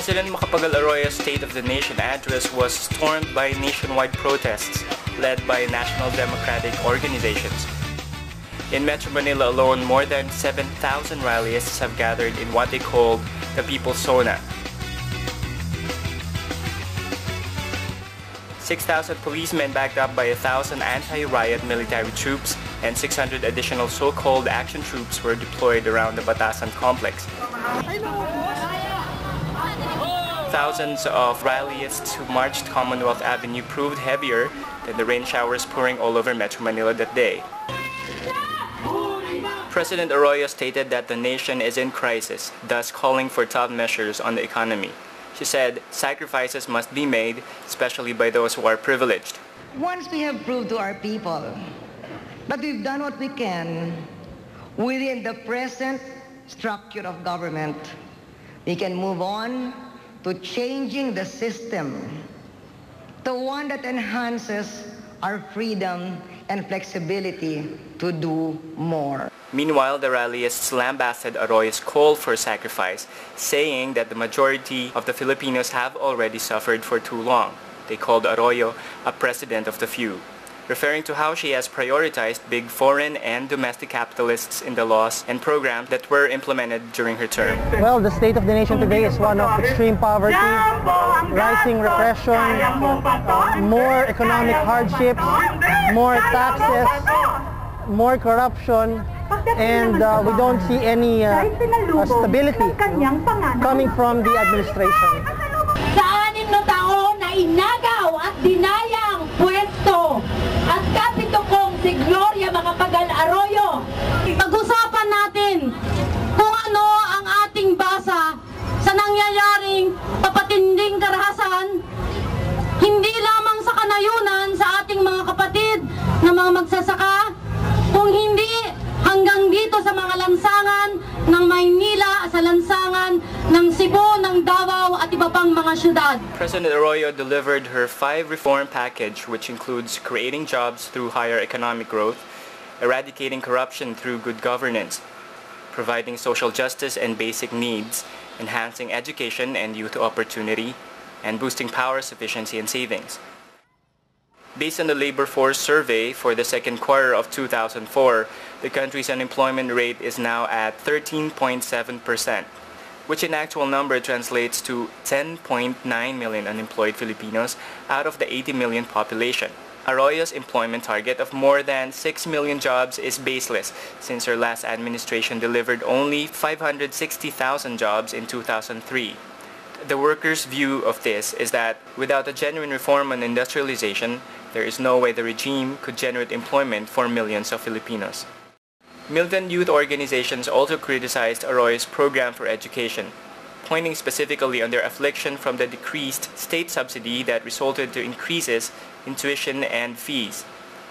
President Macapagal Arroyo's State of the Nation address was stormed by nationwide protests led by national democratic organizations. In Metro Manila alone, more than 7,000 rallyists have gathered in what they called the People's SONA. 6,000 policemen backed up by 1,000 anti-riot military troops and 600 additional so-called action troops were deployed around the Batasan complex. Thousands of rallyists who marched Commonwealth Avenue proved heavier than the rain showers pouring all over Metro Manila that day. President Arroyo stated that the nation is in crisis, thus calling for tough measures on the economy. She said sacrifices must be made, especially by those who are privileged. Once we have proved to our people that we've done what we can within the present structure of government, we can move on to changing the system to one that enhances our freedom and flexibility to do more. Meanwhile, the rallyists lambasted Arroyo's call for sacrifice, saying that the majority of the Filipinos have already suffered for too long. They called Arroyo a president of the few, referring to how she has prioritized big foreign and domestic capitalists in the laws and programs that were implemented during her term. Well, the state of the nation today is one of extreme poverty, rising repression, more economic hardships, more taxes, more corruption, and we don't see any stability coming from the administration. Sa 6 na taon na inagaw at dinayang pwesto at kapito kong si Gloria Macapagal Arroyo, pag-usapan natin kung ano ang ating basa sa nangyayaring papatinding karahasan, hindi lamang sa kanayunan sa ating mga kapatid na mga magsasaka, kung hindi hanggang dito sa mga lansangan ng Maynila, sa lansangan ng Cebu, ng Davao at iba pang mga syudad. President Arroyo delivered her 5 reform package, which includes creating jobs through higher economic growth, eradicating corruption through good governance, providing social justice and basic needs, enhancing education and youth opportunity, and boosting power sufficiency and savings. Based on the labor force survey for the second quarter of 2004, the country's unemployment rate is now at 13.7%, which in actual number translates to 10.9 million unemployed Filipinos out of the 80 million population. Arroyo's employment target of more than 6 million jobs is baseless, since her last administration delivered only 560,000 jobs in 2003. The workers' view of this is that without a genuine reform on industrialization, there is no way the regime could generate employment for millions of Filipinos. Militant youth organizations also criticized Arroyo's program for education, pointing specifically on their affliction from the decreased state subsidy that resulted to increases in tuition and fees.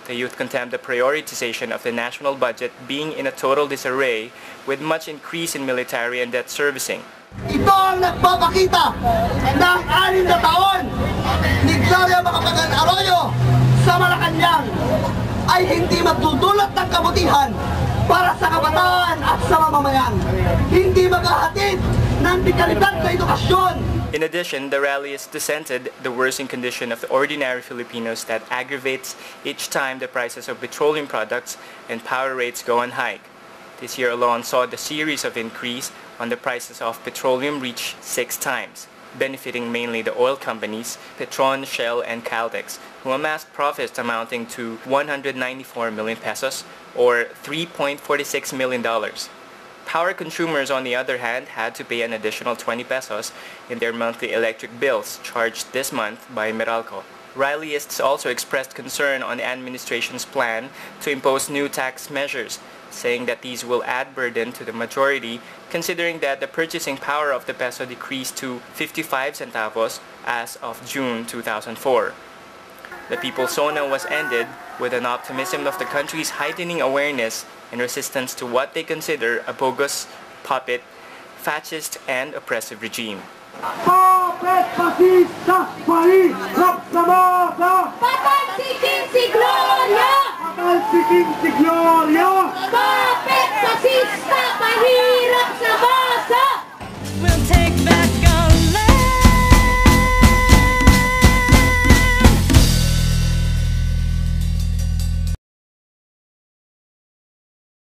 The youth condemned the prioritization of the national budget being in a total disarray with much increase in military and debt servicing. Ito ang nagpapakita ng 6 na taon ni Gloria Macapagal Arroyo sa Malacanang ay hindi magdudulot ng kabutihan para sa kabataan at sa mamamayan. Hindi maghahatid ng dekalidad na edukasyon. In addition, the rallyists dissented the worsening condition of the ordinary Filipinos that aggravates each time the prices of petroleum products and power rates go on hike. This year alone saw the series of increase on the prices of petroleum reach 6 times, benefiting mainly the oil companies, Petron, Shell, and Caltex, who amassed profits amounting to 194 million pesos or $3.46 million. Power consumers, on the other hand, had to pay an additional 20 pesos in their monthly electric bills charged this month by Meralco. Rallyists also expressed concern on the administration's plan to impose new tax measures, saying that these will add burden to the majority, considering that the purchasing power of the peso decreased to 55 centavos as of June 2004. The People's SONA was ended with an optimism of the country's heightening awareness and resistance to what they consider a bogus, puppet, fascist, and oppressive regime. Papansikin si Gloria! Papansikin si Gloria! Kapit fascista, pahirap sa basa! We'll take back